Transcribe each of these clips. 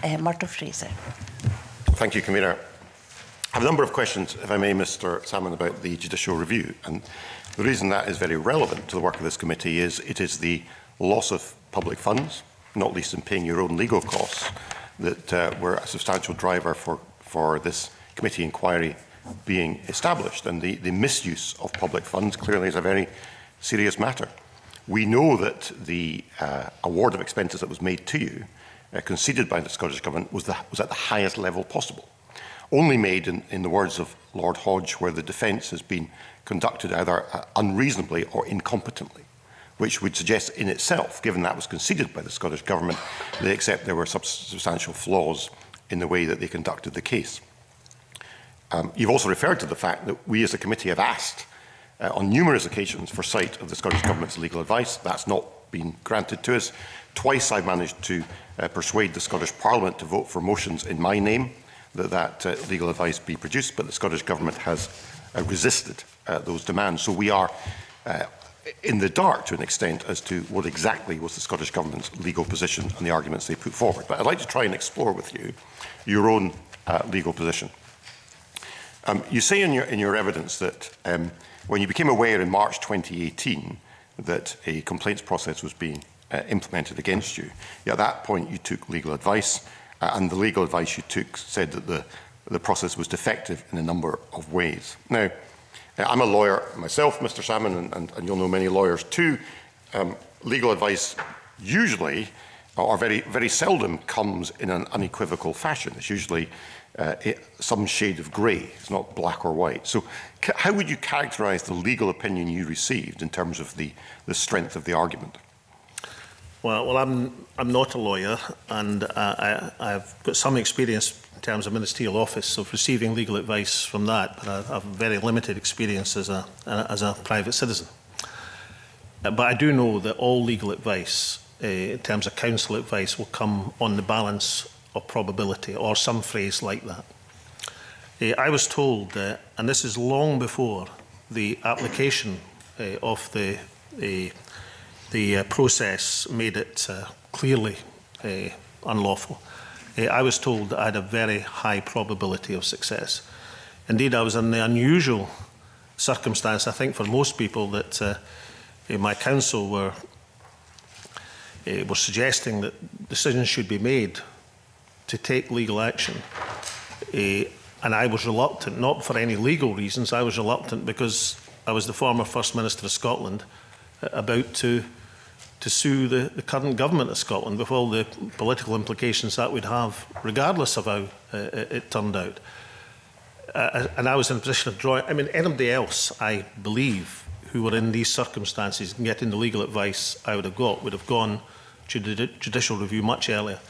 Murdo Fraser. Thank you, Convener. I have a number of questions, if I may, Mr Salmond, about the judicial review. And the reason that is very relevant to the work of this committee is it is the loss of public funds, not least in paying your own legal costs, that were a substantial driver for this committee inquiry being established. And the misuse of public funds clearly is a very serious matter. We know that the award of expenses that was made to you, conceded by the Scottish Government, was at the highest level possible. Only made, in the words of Lord Hodge, where the defence has been conducted either unreasonably or incompetently, which would suggest in itself, given that was conceded by the Scottish Government, they accept there were substantial flaws in the way that they conducted the case. You've also referred to the fact that we as a committee have asked on numerous occasions for sight of the Scottish Government's legal advice. That's not been granted to us. Twice I've managed to persuade the Scottish Parliament to vote for motions in my name that legal advice be produced, but the Scottish Government has resisted those demands. So we are in the dark to an extent as to what exactly was the Scottish Government's legal position and the arguments they put forward. But I'd like to try and explore with you your own legal position. You say in your evidence that when you became aware in March 2018 that a complaints process was being implemented against you, at that point you took legal advice, and the legal advice you took said that the process was defective in a number of ways. Now, I'm a lawyer myself, Mr Salmond, and you'll know many lawyers too. Legal advice usually, or very, very seldom, comes in an unequivocal fashion. It's usually some shade of grey. It's not black or white. So how would you characterise the legal opinion you received in terms of the strength of the argument? Well, I'm not a lawyer, and I've got some experience in terms of ministerial office of receiving legal advice from that, but I have very limited experience as a private citizen. But I do know that all legal advice, in terms of counsel advice, will come on the balance of probability, or some phrase like that. I was told, and this is long before the application of the process made it clearly unlawful. I was told that I had a very high probability of success. Indeed, I was in the unusual circumstance, I think, for most people, that my counsel were suggesting that decisions should be made to take legal action. And I was reluctant, not for any legal reasons. I was reluctant because I was the former First Minister of Scotland, about to sue the current government of Scotland, with all the political implications that would have, regardless of how it turned out. And I was in a position of drawing. I mean, anybody else, I believe, who were in these circumstances and getting the legal advice I would have got, would have gone to the judicial review much earlier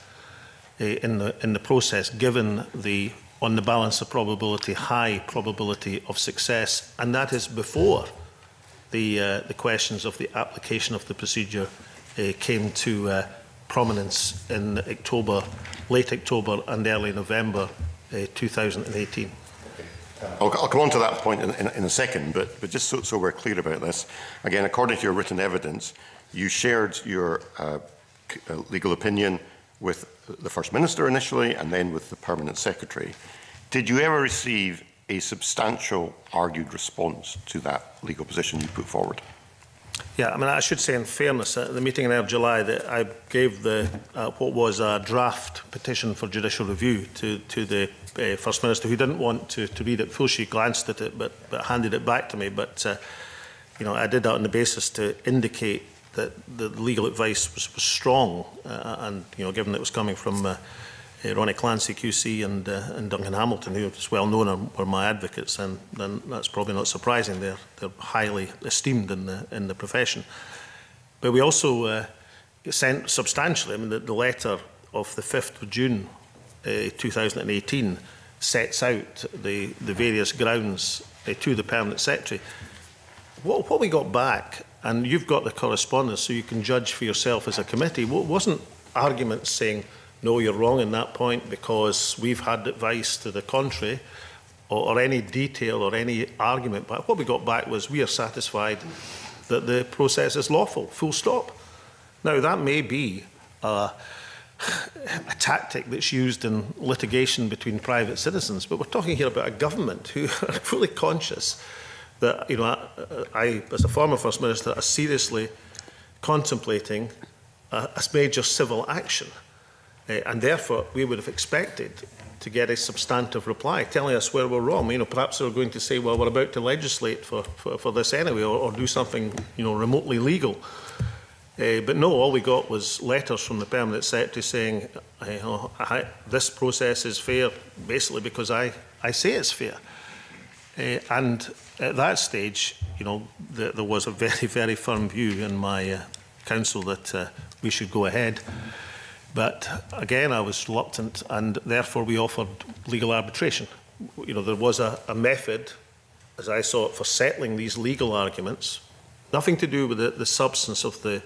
in the process, given the, on the balance of probability, high probability of success, and that is before the questions of the application of the procedure came to prominence in October, late October and early November 2018. I'll come on to that point in a second, but just so we're clear about this, again, according to your written evidence, you shared your legal opinion with the First Minister initially and then with the Permanent Secretary. Did you ever receive a substantial argued response to that legal position you put forward? Yeah, I mean, I should say in fairness, at the meeting in July, that I gave what was a draft petition for judicial review to the First Minister, who didn't want to read it full. She glanced at it, but handed it back to me. But you know, I did that on the basis to indicate that the legal advice was strong, and you know, given that it was coming from Ronnie Clancy QC and Duncan Hamilton, who is well known were my advocates, and then that's probably not surprising. They're highly esteemed in the profession. But we also sent substantially. I mean, the letter of the 5th of June 2018 sets out the various grounds to the Permanent Secretary. What we got back, and you've got the correspondence, so you can judge for yourself as a committee, wasn't arguments saying, no, you're wrong in that point because we've had advice to the contrary, or any detail or any argument. But what we got back was, we are satisfied that the process is lawful, full stop. Now, that may be a a tactic that's used in litigation between private citizens, but we're talking here about a government who are fully conscious that, you know, I as a former First Minister, are seriously contemplating a major civil action. And therefore, we would have expected to get a substantive reply telling us where we're wrong. You know, perhaps they're going to say, well, we're about to legislate for this anyway, or do something, you know, remotely legal. But no, all we got was letters from the Permanent Secretary saying, this process is fair, basically because I say it's fair. And at that stage, you know, there was a very, very firm view in my council that we should go ahead. But again, I was reluctant, and therefore we offered legal arbitration. You know, there was a method, as I saw it, for settling these legal arguments, nothing to do with the substance of the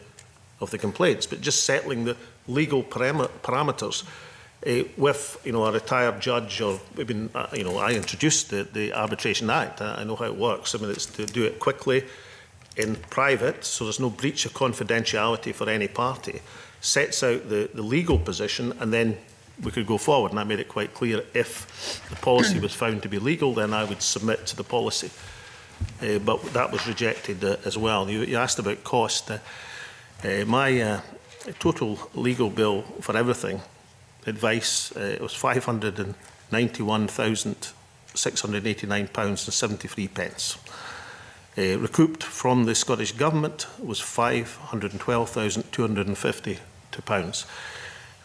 complaints, but just settling the legal parameters with, you know, a retired judge, or even, you know, I introduced the Arbitration Act. I know how it works. I mean, it's to do it quickly in private, so there's no breach of confidentiality for any party. Sets out the legal position, and then we could go forward. And I made it quite clear, if the policy was found to be legal, then I would submit to the policy. But that was rejected as well. You asked about cost. My total legal bill for everything, advice, it was £591,689.73. Recouped from the Scottish Government was £512,252.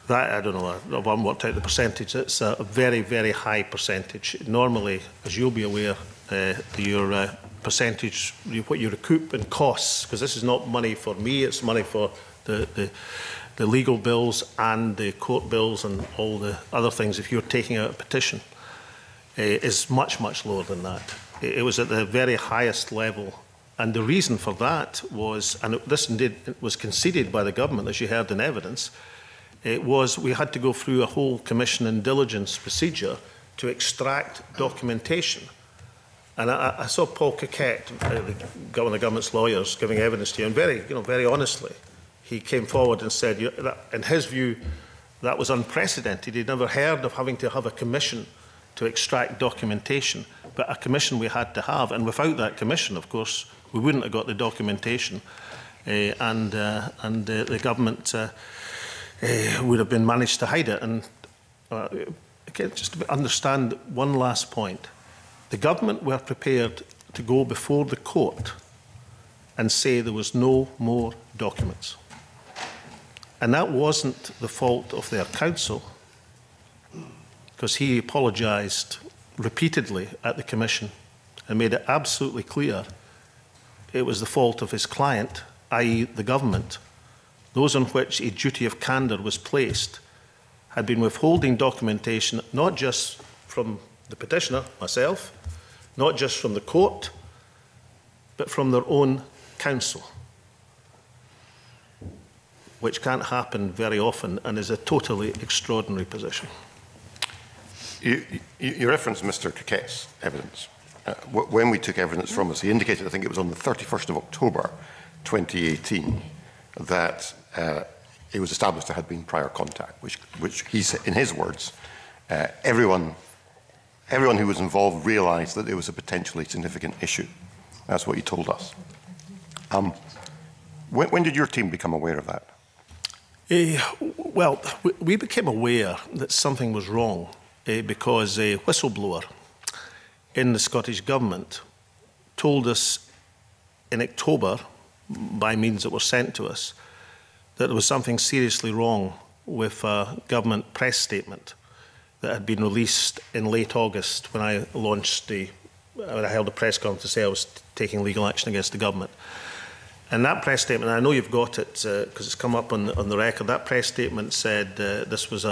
That, I don't know, I haven't worked out the percentage. It's a very, very high percentage. Normally, as you'll be aware, your percentage, what you recoup in costs, because this is not money for me, it's money for the legal bills and the court bills and all the other things, if you're taking out a petition, is much, much lower than that. It was at the very highest level. And the reason for that was, and this indeed was conceded by the government, as you heard in evidence, it was we had to go through a whole commission and diligence procedure to extract documentation. And I saw Paul Coquette, one of the government's lawyers, giving evidence to you, and very honestly, he came forward and said, that, in his view, that was unprecedented. He'd never heard of having to have a commission to extract documentation, but a commission we had to have. And without that commission, of course, we wouldn't have got the documentation, and the government would have been managed to hide it. And just to understand one last point, the government were prepared to go before the court and say there was no more documents. And that wasn't the fault of their counsel, because he apologised repeatedly at the commission and made it absolutely clear it was the fault of his client, i.e. the government, those on which a duty of candour was placed, had been withholding documentation not just from the petitioner, myself, not just from the court, but from their own counsel, which can't happen very often and is a totally extraordinary position. You referenced Mr. Coquette's evidence. When we took evidence from us, he indicated, I think it was on the 31st of October 2018, that it was established there had been prior contact, which he said, in his words, everyone who was involved realised that it was a potentially significant issue. That's what he told us. When did your team become aware of that? Well, we became aware that something was wrong because a whistleblower in the Scottish Government told us in October, by means that were sent to us, that there was something seriously wrong with a government press statement that had been released in late August when I launched when I held a press conference to say I was taking legal action against the government. And that press statement, and I know you've got it because it's come up on the record, that press statement said this was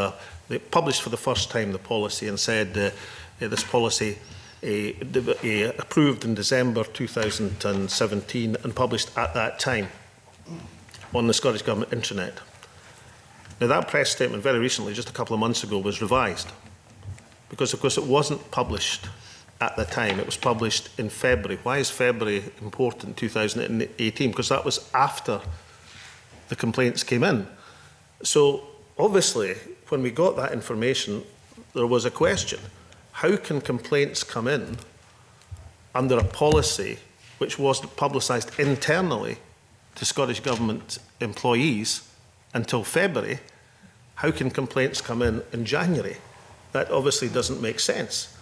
they published for the first time the policy and said this policy approved in December 2017 and published at that time on the Scottish Government intranet. Now that press statement very recently, just a couple of months ago, was revised because of course it wasn't published at the time. It was published in February. Why is February important, 2018? Because that was after the complaints came in. So obviously, when we got that information, there was a question. How can complaints come in under a policy which wasn't publicised internally to Scottish Government employees until February? How can complaints come in January? That obviously doesn't make sense.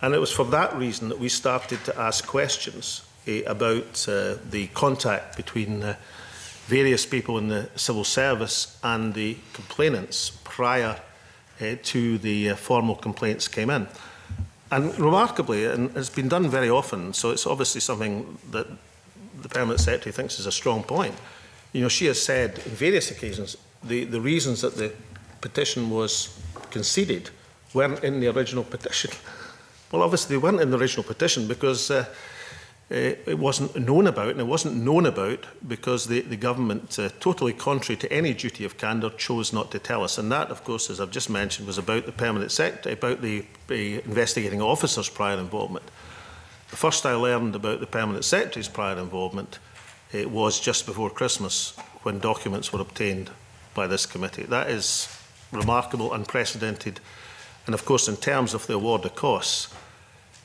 And it was for that reason that we started to ask questions about the contact between various people in the civil service and the complainants prior to the formal complaints came in. And remarkably, and it's been done very often, so it's obviously something that the Permanent Secretary thinks is a strong point. You know, she has said on various occasions the reasons that the petition was conceded weren't in the original petition. Well, obviously they weren't in the original petition because it wasn't known about, and it wasn't known about because the government, totally contrary to any duty of candour, chose not to tell us. And that, of course, as I've just mentioned, was about the Permanent Secretary, about the investigating officer's prior involvement. The first I learned about the Permanent Secretary's prior involvement was just before Christmas, when documents were obtained by this committee. That is remarkable, unprecedented, and of course, in terms of the award of costs,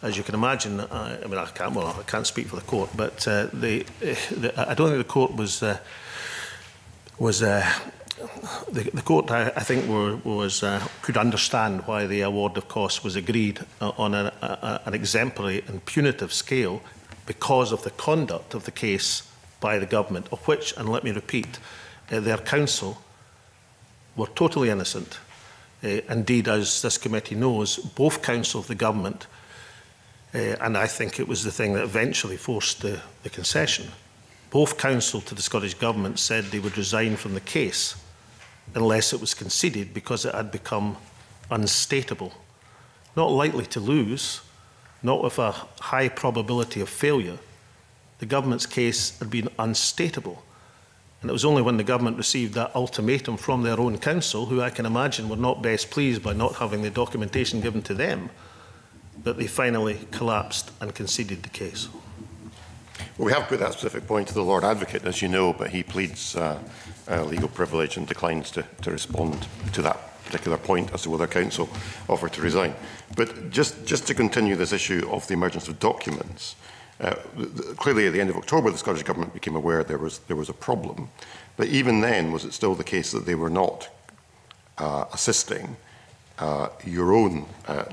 as you can imagine, I mean, I can't speak for the court, but I don't think the court was. The court, I think, could understand why the award of costs was agreed on an exemplary and punitive scale because of the conduct of the case by the government, of which, and let me repeat, their counsel were totally innocent. Indeed, as this committee knows, both counsel of the government, and I think it was the thing that eventually forced the concession, both counsel to the Scottish Government said they would resign from the case unless it was conceded because it had become unstateable. Not likely to lose, not with a high probability of failure. The government's case had been unstateable. And it was only when the government received that ultimatum from their own counsel, who I can imagine were not best pleased by not having the documentation given to them, that they finally collapsed and conceded the case. Well, we have put that specific point to the Lord Advocate, as you know, but he pleads legal privilege and declines to respond to that particular point as to whether counsel offered to resign. But just to continue this issue of the emergence of documents, clearly at the end of October the Scottish Government became aware there was a problem, but even then was it still the case that they were not assisting your own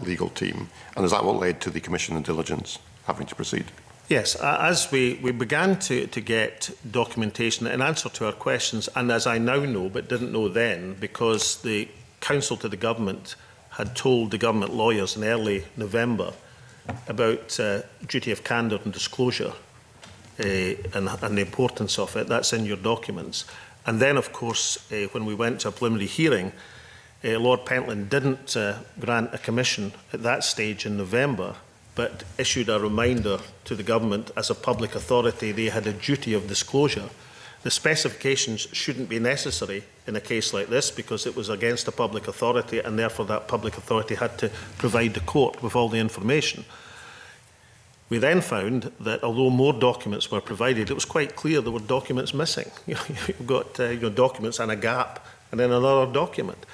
legal team, and is that what led to the Commission and Diligence having to proceed? Yes, as we began to get documentation in answer to our questions, and as I now know but didn't know then, because the counsel to the government had told the government lawyers in early November about duty of candour and disclosure and the importance of it. That's in your documents. And then, of course, when we went to a preliminary hearing, Lord Pentland didn't grant a commission at that stage in November, but issued a reminder to the government as a public authority they had a duty of disclosure. The specifications shouldn't be necessary in a case like this because it was against a public authority, and therefore that public authority had to provide the court with all the information. We then found that although more documents were provided, it was quite clear there were documents missing. You've got documents and a gap and then another document.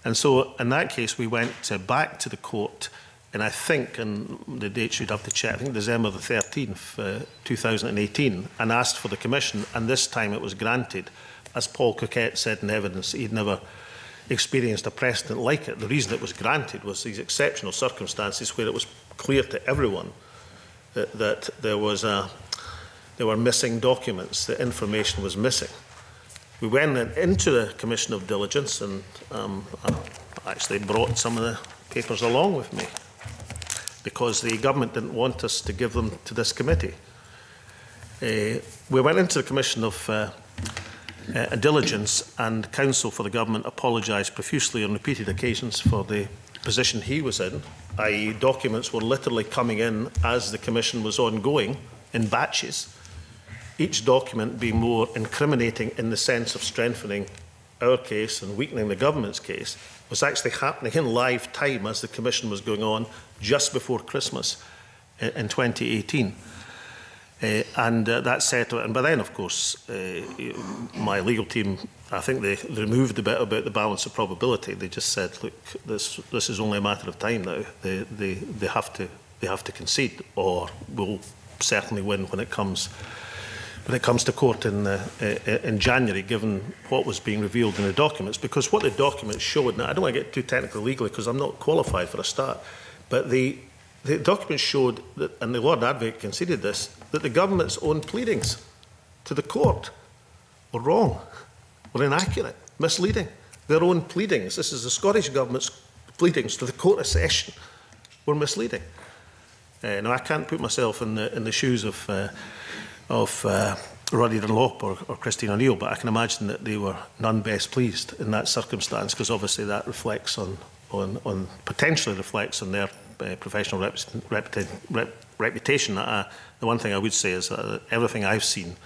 And so in that case we went back to the court, and I think, and the date you'd have to check, I think December the 13th, 2018, and asked for the commission, and this time it was granted. As Paul Coquette said in evidence, he'd never experienced a precedent like it. The reason it was granted was these exceptional circumstances where it was clear to everyone that there were missing documents, the information was missing. We went into the Commission of Diligence, and I actually brought some of the papers along with me, because the government didn't want us to give them to this committee. We went into the Commission of Diligence, and counsel for the government apologised profusely on repeated occasions for the position he was in, i.e. documents were literally coming in as the commission was ongoing in batches, each document being more incriminating in the sense of strengthening our case and weakening the government's case, was actually happening in live time as the commission was going on just before Christmas in 2018. and that settled it. And by then, of course, my legal team, I think they removed the bit about the balance of probability. They just said, look, this is only a matter of time now. They have to concede, or we'll certainly win when it comes to court in January, given what was being revealed in the documents. Because what the documents showed, and I don't want to get too technical legally because I'm not qualified for a start, but the documents showed that, and the Lord Advocate conceded this, that the government's own pleadings to the court were wrong, were inaccurate, misleading. Their own pleadings, this is the Scottish Government's pleadings to the Court of Session, were misleading. Now, I can't put myself in the shoes of Roddy Dunlop or Christine O'Neill, but I can imagine that they were none best pleased in that circumstance, because obviously that reflects potentially reflects on their professional reputation. The one thing I would say is that everything I've seen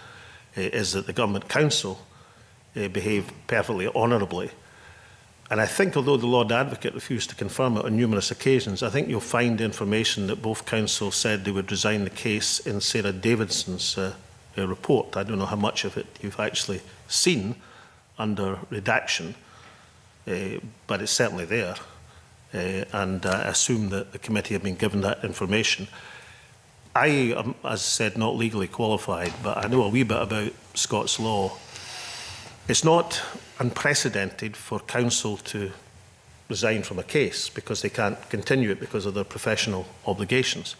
is that the Government Council behaved perfectly honourably. And I think, although the Lord Advocate refused to confirm it on numerous occasions, I think you'll find information that both councils said they would resign the case in Sarah Davidson's report. I don't know how much of it you've actually seen under redaction, but it's certainly there. And I assume that the committee have been given that information. I am, as I said, not legally qualified, but I know a wee bit about Scots law. It's not unprecedented for council to resign from a case because they can't continue it because of their professional obligations.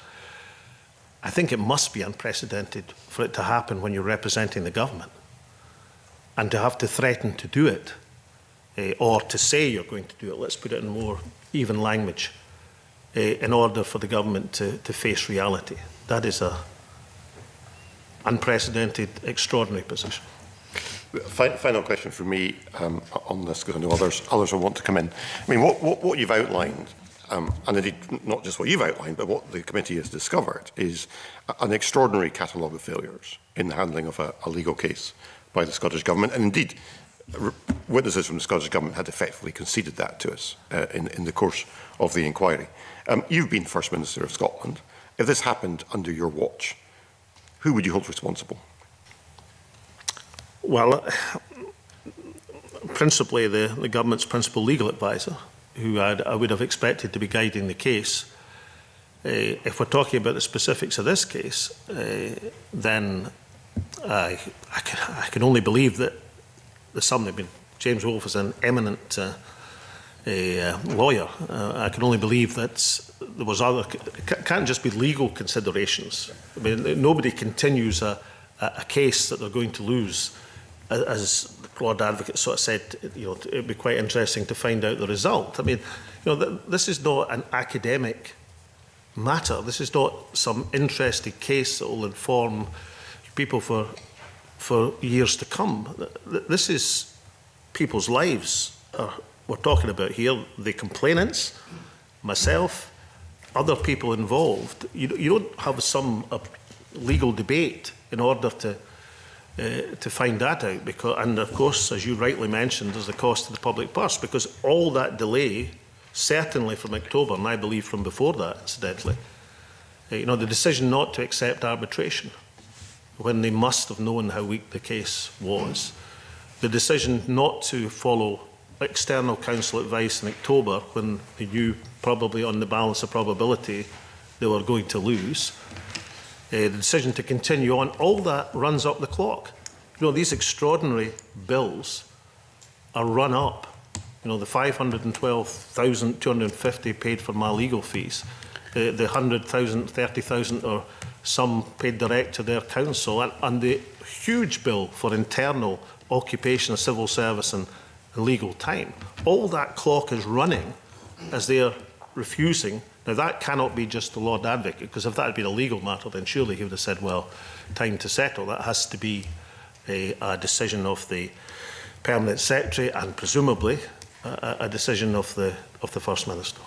I think it must be unprecedented for it to happen when you're representing the government, and to have to threaten to do it, or to say you're going to do it, let's put it in more even language, in order for the government to face reality. That is an unprecedented, extraordinary position. Final question for me on this, because I know others will want to come in. I mean, what you've outlined, and indeed not just what you've outlined, but what the committee has discovered, is an extraordinary catalogue of failures in the handling of a legal case by the Scottish Government. And indeed, witnesses from the Scottish Government had effectively conceded that to us in the course of the inquiry. You've been First Minister of Scotland. If this happened under your watch, who would you hold responsible? Well, principally the government's principal legal advisor, who I would have expected to be guiding the case. If we're talking about the specifics of this case, then I can only believe that there's something. I mean, James Wolfe is an eminent lawyer. I can only believe that there was other. It can't just be legal considerations. I mean, nobody continues a case that they're going to lose. As the Lord Advocate sort of said, you know, it'd be quite interesting to find out the result. I mean, you know, this is not an academic matter. This is not some interesting case that will inform people for years to come. This is people's lives we're talking about here. The complainants, myself, other people involved. You don't have some legal debate in order to find that out, because, and of course, as you rightly mentioned, there's the cost to the public purse, because all that delay, certainly from October, and I believe from before that, incidentally, you know, the decision not to accept arbitration when they must have known how weak the case was, the decision not to follow external counsel advice in October when they knew probably on the balance of probability they were going to lose, the decision to continue on, all that runs up the clock. You know, these extraordinary bills are run up. You know, the 512,250 paid for my legal fees, the 100,000, 30,000 or some paid direct to their counsel, and the huge bill for internal occupation, civil service and legal time. All that clock is running as they are refusing. Now, that cannot be just the Lord Advocate, because if that had been a legal matter, then surely he would have said, well, time to settle. That has to be a decision of the Permanent Secretary and presumably a decision of the First Minister.